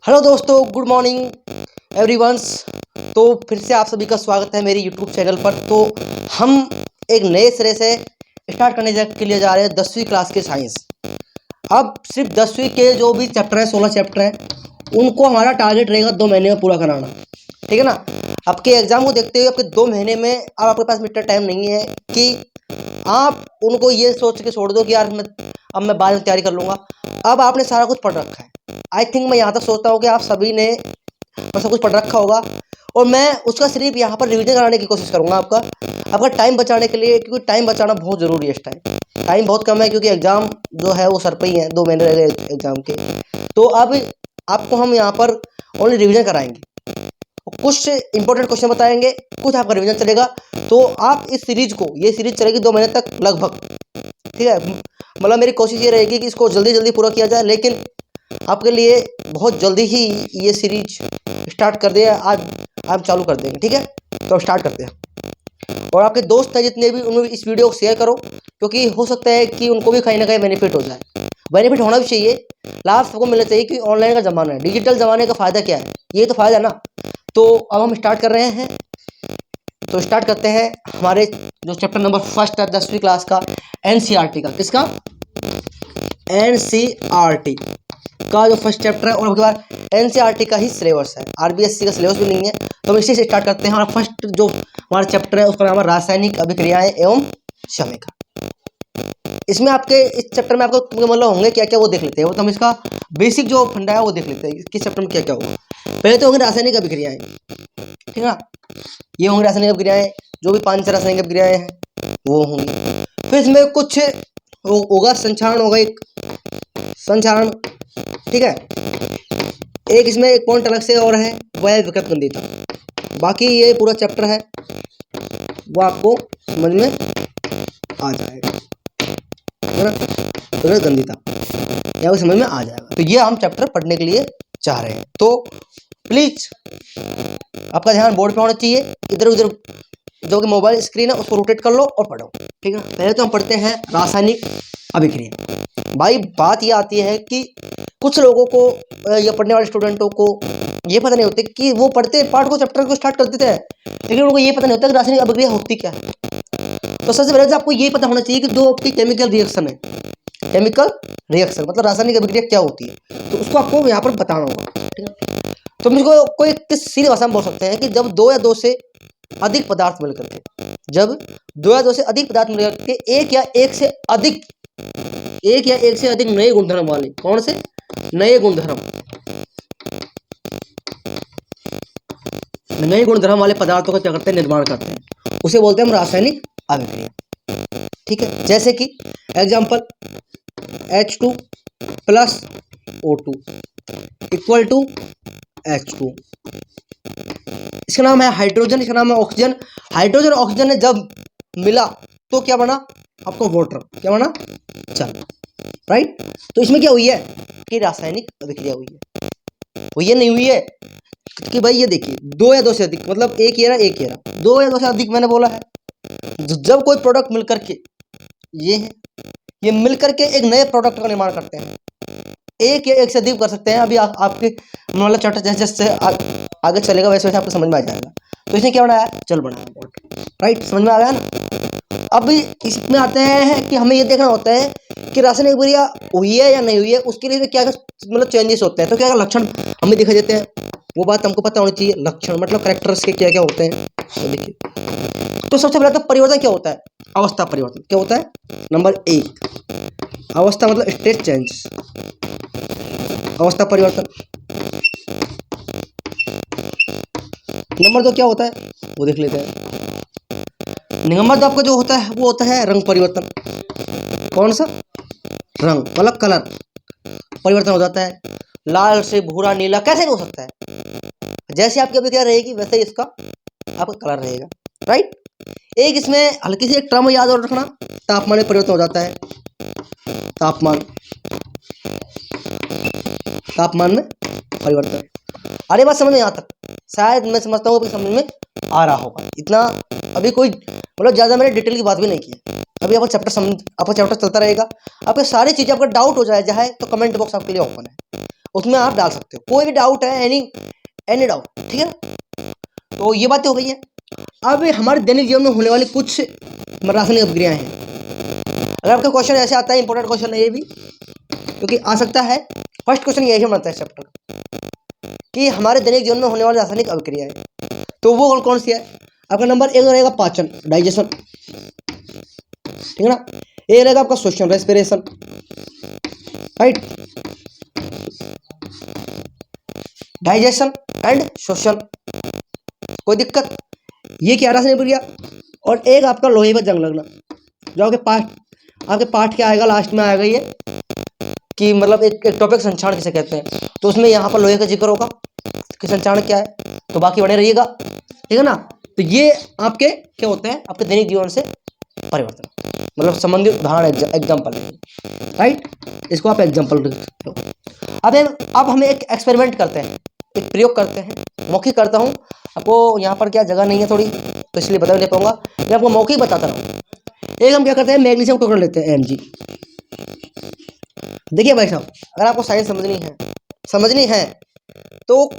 Hello दोस्तों, good morning everyone's. तो फिर से आप सभी का स्वागत है मेरी यूट्यूब चैनल पर। तो हम एक नए सिरे से स्टार्ट करने के लिए जा रहे हैं 10वीं क्लास के साइंस। अब सिर्फ 10वीं के जो भी चैप्टर हैं, 16 चैप्टर हैं, उनको हमारा टारगेट रहेगा 2 महीने में पूरा कराना। ठीक है ना। आपके एग्जाम को देखते हुए आपके 2 महीने में अब आपके पास इतना टाइम नहीं है कि आप उनको ये सोच के छोड़ दो कि यार अब मैं बाद में तैयारी कर लूँगा। अब आपने सारा कुछ पढ़ रखा है। आई थिंक मैं यहाँ तक सोचता हूँ कि आप सभी ने सब कुछ पढ़ रखा होगा, और मैं उसका सिर्फ यहाँ पर रिवीजन कराने की कोशिश करूँगा आपका टाइम बचाने के लिए, क्योंकि टाइम बचाना बहुत ज़रूरी है। इस टाइम बहुत कम है, क्योंकि एग्ज़ाम जो है वो सर पे ही है, 2 महीने रह गए एग्ज़ाम के। तो अब आपको हम यहाँ पर ओनली रिवीजन कराएंगे, कुछ इंपॉर्टेंट क्वेश्चन बताएंगे, कुछ आपका रिवीजन चलेगा। तो आप इस सीरीज को, ये सीरीज चलेगी 2 महीने तक लगभग। ठीक है, मतलब मेरी कोशिश ये रहेगी कि इसको जल्दी जल्दी पूरा किया जाए, लेकिन आपके लिए बहुत जल्दी ही ये सीरीज स्टार्ट कर दिया। आज आप चालू कर देंगे। ठीक है, तो स्टार्ट करते हैं। और आपके दोस्त हैं जितने भी, उन्हें इस वीडियो को शेयर करो, क्योंकि हो सकता है कि उनको भी कहीं ना कहीं बेनिफिट हो जाए। बेनिफिट होना भी चाहिए, लाभ सबको मिलना चाहिए, कि ऑनलाइन का ज़माना है, डिजिटल ज़माने का फ़ायदा क्या है, ये तो फ़ायदा है ना। तो अब हम स्टार्ट कर रहे हैं। तो स्टार्ट करते हैं हमारे जो चैप्टर नंबर फर्स्ट है 10वीं क्लास का, एनसीईआरटी का। किसका? एनसीईआरटी का जो फर्स्ट चैप्टर है, और उसके बाद एनसीईआरटी का ही सिलेबस है, आरबीएससी का सिलेबस भी नहीं है। तो हम इसी से स्टार्ट करते हैं। हमारा फर्स्ट जो हमारा चैप्टर है उसका नाम है रासायनिक अभिक्रियाएं एवं समीकरण। इसमें आपके इस चैप्टर में आपको मतलब होंगे क्या क्या, वो देख लेते हैं। तो हम इसका बेसिक जो फंडा है वो देख लेते हैं, किस चैप्टर में क्या क्या होगा। पहले तो होंगे रासायनिक अभिक्रियाएं। ठीक है ना, ये होंगी रासायनिक अभिक्रियाएं, जो भी 5 रासायनिक अभिक्रियाएं हैं वो होंगी। फिर इसमें कुछ होगा संक्षारण, होगा एक संक्षारण। ठीक है, एक इसमें एक पॉइंट अलग से और है, वह है विकृत गंधिता। बाकी ये पूरा चैप्टर है वो आपको समझ में आ जाएगा, है ना। विकृत गंधिता या वो समझ में आ जाएगा। तो ये हम चैप्टर पढ़ने के लिए चाह रहे हैं। तो प्लीज आपका ध्यान बोर्ड पे होना चाहिए, इधर उधर जो कि मोबाइल स्क्रीन है उसको रोटेट कर लो और पढ़ो। ठीक है, पहले तो हम पढ़ते हैं रासायनिक अभिक्रिया। भाई बात ये आती है कि कुछ लोगों को या पढ़ने वाले स्टूडेंटों को ये पता नहीं होता कि वो पढ़ते पार्ट को, चैप्टर को स्टार्ट कर देते हैं, लेकिन उनको ये पता नहीं होता कि रासायनिक अभिक्रिया होती क्या है। तो सबसे पहले तो आपको ये पता होना चाहिए कि जो आपकी केमिकल रिएक्शन है, केमिकल रिएक्शन मतलब रासायनिक अभिक्रिया क्या होती है, तो उसको आपको यहाँ पर बताना होगा। ठीक है, तो मुझको कोई किस सीधी भाषा में बोल सकते हैं कि जब 2 या 2 से अधिक पदार्थ मिलकर के, जब 2 या 2 से अधिक पदार्थ मिलकर के एक या एक से अधिक नए गुणधर्म वाले, कौन से नए गुणधर्म वाले पदार्थों का क्या करते हैं, निर्माण करते हैं, उसे बोलते हैं हम रासायनिक अभिक्रिया। ठीक है, जैसे कि example H2 plus O2 equal to H2। इसका नाम है हाइड्रोजन, इसका नाम है ऑक्सीजन। हाइड्रोजन और ऑक्सीजन ने जब मिला तो क्या बना आपको, वाटर। क्या बना? चल, राइट। तो इसमें क्या हुई है कि रासायनिक अभिक्रिया हुई है। हुई है नहीं हुई है कि भाई ये देखिए 2 या 2 से अधिक, मतलब एक ये रहा 2 या 2 से अधिक मैंने बोला है। जब कोई प्रोडक्ट मिलकर के ये मिलकर के एक नए प्रोडक्ट का निर्माण करते हैं, एक या एक से अधिक कर सकते हैं। अभी आपके मतलब चैप्टर जैसे जैसे आगे चलेगा वैसे वैसे आपको समझ में आ जाएगा। तो इसने क्या बनाया, जल बनाया, राइट। समझ में आ गया ना। अब इसमें आते हैं कि हमें ये देखना होता है कि रासायनिक अभिक्रिया हुई है या नहीं हुई है, उसके लिए क्या मतलब चेंजेस होते हैं, तो क्या लक्षण हमें दिखाई देते हैं, वो बात हमको पता होनी चाहिए। लक्षण मतलब कैरेक्टर्स के क्या क्या होते हैं, तो देखिए। तो सबसे पहले तो परिवर्तन क्या होता है, अवस्था परिवर्तन क्या होता है। नंबर 1 अवस्था मतलब स्टेट चेंज, अवस्था परिवर्तन। नंबर 2 क्या होता है वो देख लेते हैं। नंबर 2 आपका जो होता है वो होता है रंग परिवर्तन। कौन सा रंग, मतलब कलर परिवर्तन हो जाता है, लाल से भूरा नीला कैसे हो सकता है। जैसे आपकी अभिक्रिया रहेगी वैसे ही इसका आपका कलर रहेगा, राइट। एक इसमें हल्की सी एक टर्म याद और रखना, तापमान में परिवर्तन हो जाता है। तापमान में परिवर्तन। अरे बात समझ में यहाँ तक, शायद मैं समझता हूँ समझ में आ रहा होगा। इतना अभी कोई मतलब ज़्यादा मैंने डिटेल की बात भी नहीं की है। अभी आपका चैप्टर चलता रहेगा, आपके सारी चीज़ें आपका डाउट हो जाए तो कमेंट बॉक्स आपके लिए ओपन है। उसमें आप डाल सकते हो, कोई भी डाउट है, एनी डाउट, ठीक है ना। तो ये बातें हो गई है। अब हमारे दैनिक जीवन में होने वाली कुछ रासायनिक अभिक्रियाएं हैं। अगर आपका क्वेश्चन ऐसे आता है, इंपॉर्टेंट क्वेश्चन है ये भी, क्योंकि आ सकता है, फर्स्ट क्वेश्चन यही बनता है चैप्टर कि हमारे दैनिक जीवन में होने वाली रासायनिक अभिक्रियाएं, तो वो कौन कौन सी है। आपका नंबर 1 रहेगा पाचन, डाइजेशन, ठीक है ना। ये रहेगा आपका श्वसन, रेस्पिरेशन, राइट, डाइजेशन एंड श्वसन, कोई दिक्कत। ये क्या रासायनिक प्रक्रिया। और एक आपका लोहे पर जंग लगना, जो आपके पाठ क्या आएगा, लास्ट में आएगा ये कि मतलब एक टॉपिक संचारण किसे कहते हैं, तो उसमें यहाँ पर लोहे का जिक्र होगा कि संचारण क्या है, तो बाकी बने रहिएगा, ठीक है ना। तो ये आपके क्या होते हैं, आपके दैनिक जीवन से परिवर्तन, मतलब संबंधित उदाहरण, एग्जाम्पल, राइट, इसको आप एग्जाम्पल लिख सकते हो। अब हम एक एक्सपेरिमेंट करते हैं, एक प्रयोग करते हैं, मौखिक करता हूँ। आपको यहाँ पर क्या जगह नहीं है थोड़ी, तो इसलिए बता नहीं पाऊंगा, मैं आपको मौखिक बताता रहूँ। एक हम क्या करते हैं, मैग्नीशियम टोकरा लेते हैं, Mg। देखिए भाई साहब, अगर आपको साइंस समझनी है तो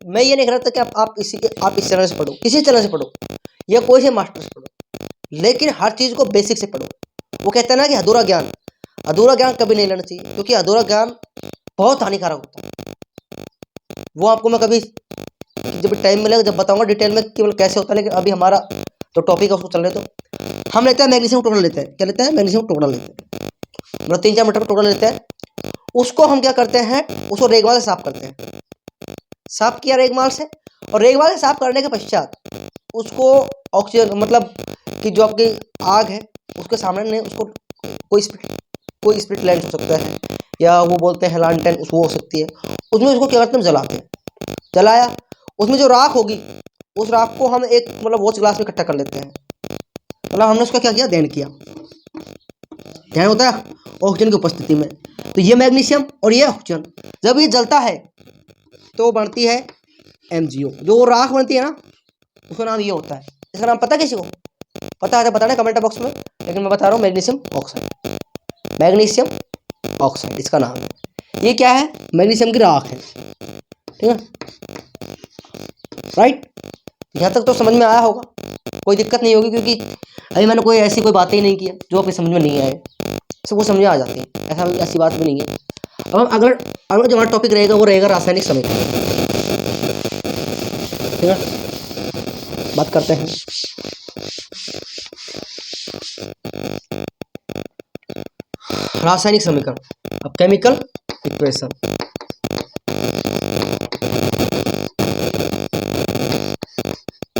मैं ये नहीं कह रहा था कि आप इस चैनल से पढ़ो, किसी चैनल से पढ़ो या कोई से मास्टर से पढ़ो, लेकिन हर चीज को बेसिक से पढ़ो। वो कहते हैं ना कि अधूरा ज्ञान कभी नहीं लेना चाहिए, क्योंकि अधूरा ज्ञान बहुत हानिकारक होता है। वो आपको मैं कभी जब टाइम मिलेगा जब बताऊंगा डिटेल में केवल कैसे होता है, लेकिन अभी हमारा तो टॉपिक है, उसको चल रहे। तो हम लेते हैं मैग्नीशियम टोकरा लेते हैं, क्या लेते हैं, मैग्नीशियम टोकरा लेते हैं, मतलब 3-4 मीटर का टोकरा लेते हैं। उसको हम क्या करते हैं, उसको रेगमाल से साफ करते हैं, साफ किया रेगमाल से, और रेगमाल से साफ करने के पश्चात उसको ऑक्सीजन, मतलब कि जो आपकी आग है उसके सामने नहीं, उसको कोई स्पिरिट लैंड हो सकता है, या वो बोलते हैं लालटेन, वो हो सकती है, उसमें उसको क्या करते हैं, जलाते हैं। जलाया, उसमें जो राख होगी, उस राख को हम एक मतलब वॉच ग्लास में इकट्ठा कर लेते हैं, मतलब हमने उसका क्या किया, दहन किया। दहन होता है ऑक्सीजन की उपस्थिति में। तो ये मैग्नीशियम और ये ऑक्सीजन जब ये जलता है तो बनती है MgO, जो राख बनती है ना, उसका नाम ये होता है। इसका नाम पता किसी को, पता है तो बताना कमेंट बॉक्स में, लेकिन मैं बता रहा हूँ मैग्नीशियम ऑक्साइड इसका नाम है। ये क्या है, मैग्नीशियम की राख है, ठीक है, राइट। यहाँ तक तो समझ में आया होगा, कोई दिक्कत नहीं होगी, क्योंकि अभी मैंने कोई ऐसी कोई बातें ही नहीं की जो आपकी समझ में नहीं आए, सबको समझ में आ जाती है, ऐसी बात भी नहीं है। अब हम अगर जो हमारा टॉपिक रहेगा वो रहेगा रासायनिक समीकरण, ठीक है, बात करते हैं। रासायनिक समीकरण, अब केमिकल इक्वेशन,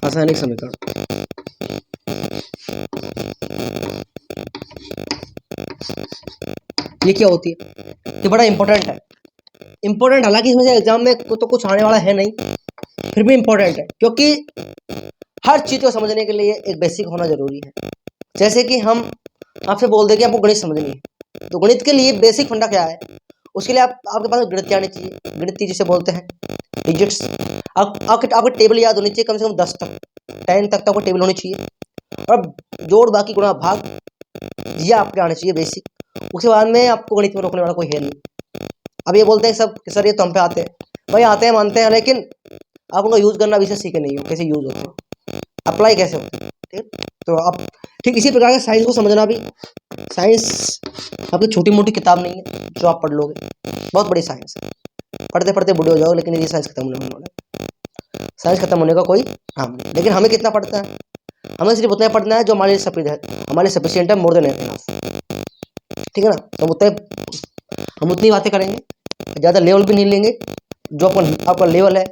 रासायनिक समीकरण, ये क्या होती है, ये बड़ा इंपॉर्टेंट है। इंपॉर्टेंट, हालांकि इसमें से एग्जाम में तो कुछ आने वाला है नहीं, फिर भी इंपॉर्टेंट है, क्योंकि हर चीज को समझने के लिए एक बेसिक होना जरूरी है। जैसे कि हम आपसे बोल दें कि आपको गणित समझनी है, तो गणित के लिए बेसिक फंडा क्या है, उसके लिए आपके पास गणित आनी चाहिए, गणित जिसे बोलते हैं डिजिट्स। आपको टेबल याद होनी चाहिए, कम से कम 10 तक, 10 तक आपको टेबल होनी चाहिए, और जोड़ बाकी गुणा भाग ये आपके आने चाहिए बेसिक। उसके बाद में आपको गणित में रोकने वाला कोई है नहीं। अब ये बोलते हैं सब कि सर ये तो हम पे आते हैं, भाई आते हैं मानते हैं, लेकिन आप उनका यूज करना अभी से सीखे नहीं हो, कैसे यूज होते हैं, अप्लाई कैसे होते हैं, ठीक। तो आप ठीक इसी प्रकार से साइंस को समझना भी, साइंस आपकी छोटी मोटी किताब नहीं है जो आप पढ़ लोगे, बहुत बड़ी साइंस है, पढ़ते पढ़ते बूढ़े हो जाओ, लेकिन ये साइंस खत्म होने वाला है, साइंस खत्म होने का कोई नाम नहीं। लेकिन हमें कितना पढ़ता है, हमें सिर्फ उतना पढ़ना है जो हमारे लिए हमारे सफिशिएंट है, मोर देन इनफ, ठीक है ना। तो हम उतनी बातें करेंगे, ज़्यादा लेवल भी नहीं लेंगे, जो आपका लेवल है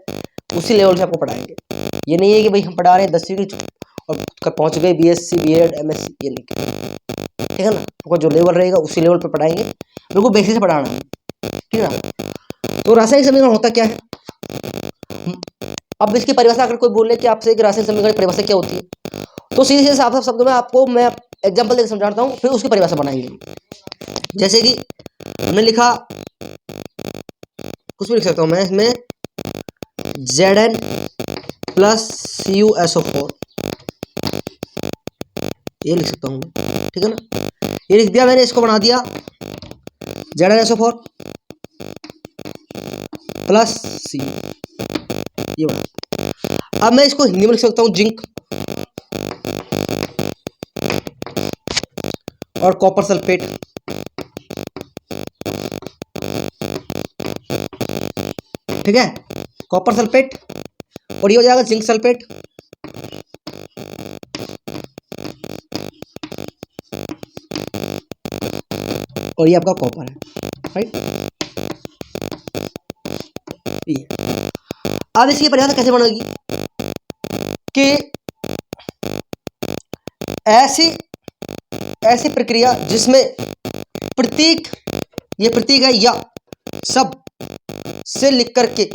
उसी लेवल से आपको पढ़ाएंगे। ये नहीं है कि भाई हम पढ़ा रहे हैं 10वीं की और पहुंच गए BSc B.Ed MSc, ये नहीं, ठीक है ना। आपका जो लेवल रहेगा उसी लेवल पे पढ़ाएंगे, बिल्कुल बेसिक से पढ़ाना है, ठीक है ना। तो रासायनिक समीकरण होता क्या है, अब इसकी परिभाषा अगर कोई बोले कि आपसे कि रासायनिक समीकरण की परिभाषा क्या होती है, तो सीधे सीधे साफ साफ शब्दों में आपको मैं एग्जाम्पल देकर समझाता हूँ, फिर उसकी परिभाषा बनाएंगे। जैसे कि हमने लिखा, कुछ भी लिख सकता हूँ मैं इसमें, Zn + CuSO4, ये लिख सकता हूँ, ठीक है ना। ये लिख दिया मैंने, इसको बना दिया ZnSO4, प्लस सी, ये बात। अब मैं इसको हिंदी में लिख सकता हूँ जिंक और कॉपर सल्फेट, ठीक है, कॉपर सल्फेट, और ये हो जाएगा जिंक सल्फेट, और ये आपका कॉपर है, राइट। ये अब इसकी परिभाषा कैसे बनेगी कि ऐसी प्रक्रिया जिसमें प्रतीक, ये प्रतीक है या शब्द से लिख करके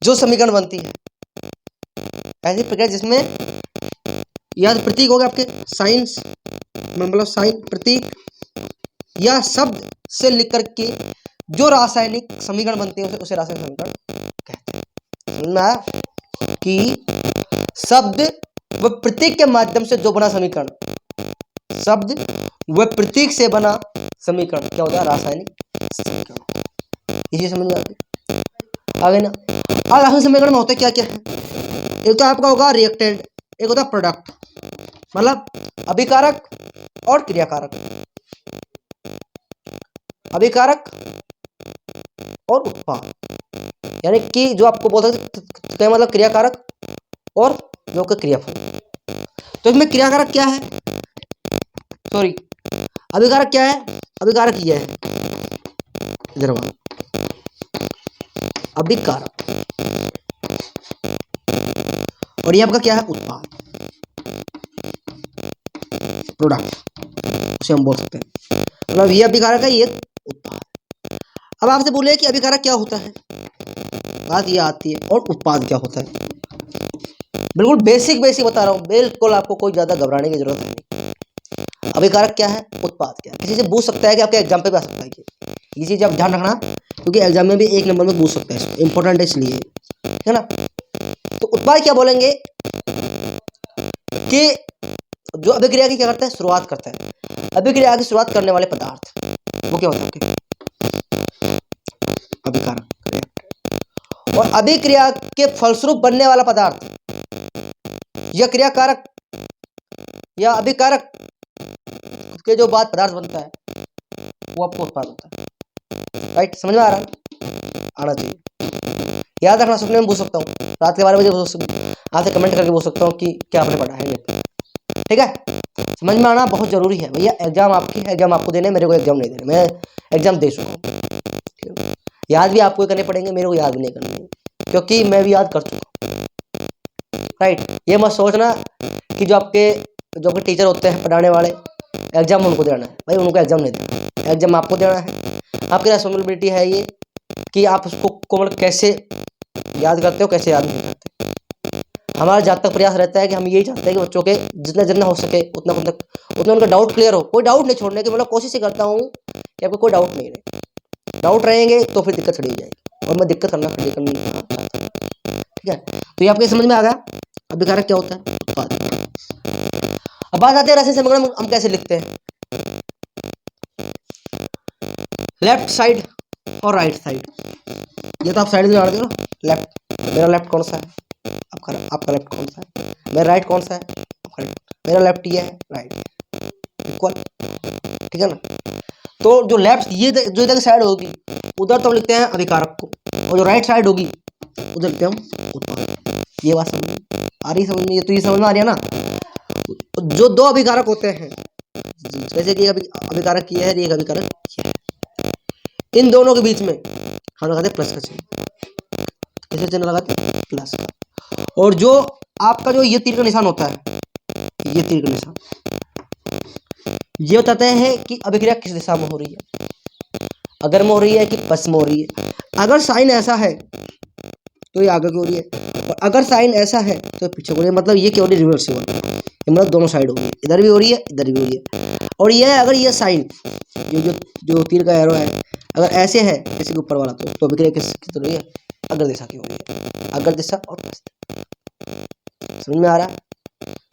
जो समीकरण बनती है, ऐसी प्रक्रिया जिसमें या तो प्रतीक हो गया आपके साइंस मतलब साइन प्रतीक या शब्द से लिख करके जो रासायनिक समीकरण बनते हैं उसे रासायनिक समीकरण कहते हैं। समझ में आया कि शब्द व प्रतीक के माध्यम से जो बना समीकरण, शब्द व प्रतीक से बना समीकरण क्या होता है, रासायनिक समीकरण। इसी समझ में आगे ना। अब रासायनिक समीकरण में होता क्या क्या है, एक तो आपका होगा रिएक्टेंट, एक होता प्रोडक्ट मतलब अभिकारक और क्रियाकारक, अभिकारक और उत्पाद, यानी कि जो आपको बोल सकते मतलब क्रियाकारक और जो का क्रियाफल। तो इसमें क्रियाकारक क्या है, सॉरी अभिकारक क्या है, अभिकारक ये है इधर अभिकारक, और ये आपका क्या है उत्पाद, प्रोडक्ट उसे हम बोल सकते हैं, मतलब ये अभिकारक है ये उत्पाद। अब आपसे बोले कि अभिकारक क्या होता है, बात ये आती है, और उत्पाद क्या होता है। बिल्कुल बेसिक बता रहा हूँ, बिल्कुल आपको कोई ज्यादा घबराने की जरूरत नहीं। अभिकारक क्या है, उत्पाद क्या है, किसी से पूछ सकता है कि आपके एग्जाम पे भी आ सकता है कि ये चीज आप ध्यान रखना, क्योंकि एग्जाम में भी 1 नंबर में पूछ सकता है, इंपॉर्टेंट है इसलिए, है ना। तो उत्पाद क्या बोलेंगे कि जो अभिक्रिया की क्या करता है, शुरुआत करता है, अभिक्रिया की शुरुआत करने वाले पदार्थ वो क्या होता है, अभिकारक। और अभिक्रिया के फलस्वरूप बनने वाला पदार्थ या क्रियाकारक या अभिकारक के जो बाद पदार्थ बनता है वो आपको उत्पाद होता है, राइट। समझ में आ रहा है, आना चाहिए, याद रखना, सपने में पूछ सकता हूँ, रात के 12 बजे आपसे कमेंट करके पूछ सकता हूँ कि क्या आपने पढ़ा है, ठीक है। समझ में आना बहुत जरूरी है भैया, एग्जाम आपको देने, मेरे को एग्जाम नहीं देने, मैं एग्जाम दे चुका हूँ, याद भी आपको करने पड़ेंगे, मेरे को याद भी नहीं करने, क्योंकि मैं भी याद कर चुका हूँ, राइट। ये मत सोचना कि जो आपके टीचर होते हैं पढ़ाने वाले, एग्जाम उनको देना है, भाई उनको एग्जाम नहीं देना, एग्जाम आपको देना है। आपकी रिस्पॉन्सिबिलिटी है ये कि आप उसको कोमल कैसे याद करते हो, कैसे याद नहीं करते। हमारा जहाँ तक प्रयास रहता है कि हम यही चाहते हैं कि बच्चों के जितना हो सके उतना उनका डाउट क्लियर हो, कोई डाउट नहीं छोड़ने की, मतलब कोशिश ही करता हूँ कि आपको कोई डाउट नहीं रहे। डाउट रहेंगे तो फिर दिक्कत खड़ी हो जाएगी, और मैं दिक्कत करना नहीं चाहता, ठीक है। तो ये आपके समझ में आ गया अभिकारक क्या होता है, उत्पाद। अब बात आते हैं रासायनिक समीकरण हम कैसे लिखते हैं, लेफ्ट साइड और राइट साइड। ये तो आप साइड जानते हो ना, लेफ्ट, मेरा लेफ्ट कौन सा है, आपका लेफ्ट कौन सा है, मेरा राइट कौन सा है, आपका राइट, मेरा लेफ्ट ये है, राइट इक्वल, ठीक है ना। तो जो लेफ्ट ये जो इधर की साइड होगी उधर तो हम लिखते हैं अभिकारक को, और जो राइट साइड होगी उधर लिखते हैं हम उत्पाद। ये बात समझ आ रही, समझ में, तो ये समझ में आ रही है ना। जो दो अभिकारक होते हैं, जैसे कि अभिकारक ये है, एक अभिकारक ये है, इन दोनों के बीच में हम लगाते हैं प्लस का चिन्ह, कैसे चिन्ह लगाते हैं, प्लस का। और जो आपका जो ये तीर का निशान होता है, ये तीर का निशान ये बताते हैं कि अभिक्रिया किस दिशा में हो रही है, अगर में हो रही है कि पश्चिम में हो रही है। अगर साइन ऐसा है तो ये आगे की हो रही है, और अगर साइन ऐसा है तो पीछे हो रही है, मतलब ये क्या हो रही है, रिवर्सिबल, मतलब दोनों साइड हो रही है, इधर भी हो रही है इधर भी हो रही है। और ये अगर ये साइन जो तीर का एरो है अगर ऐसे है किसी के ऊपर वाला, तो अभिक्रिया किसकी हो रही है, अग्र दिशा की हो रही है, अग्र दिशा और समझ में आ रहा है।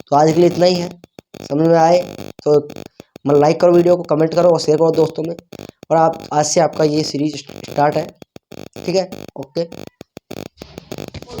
तो आज के लिए इतना ही है, समझ में आए तो मतलब लाइक करो वीडियो को, कमेंट करो और शेयर करो दोस्तों में। और आप आज से आपका ये सीरीज स्टार्ट है, ठीक है। ओके।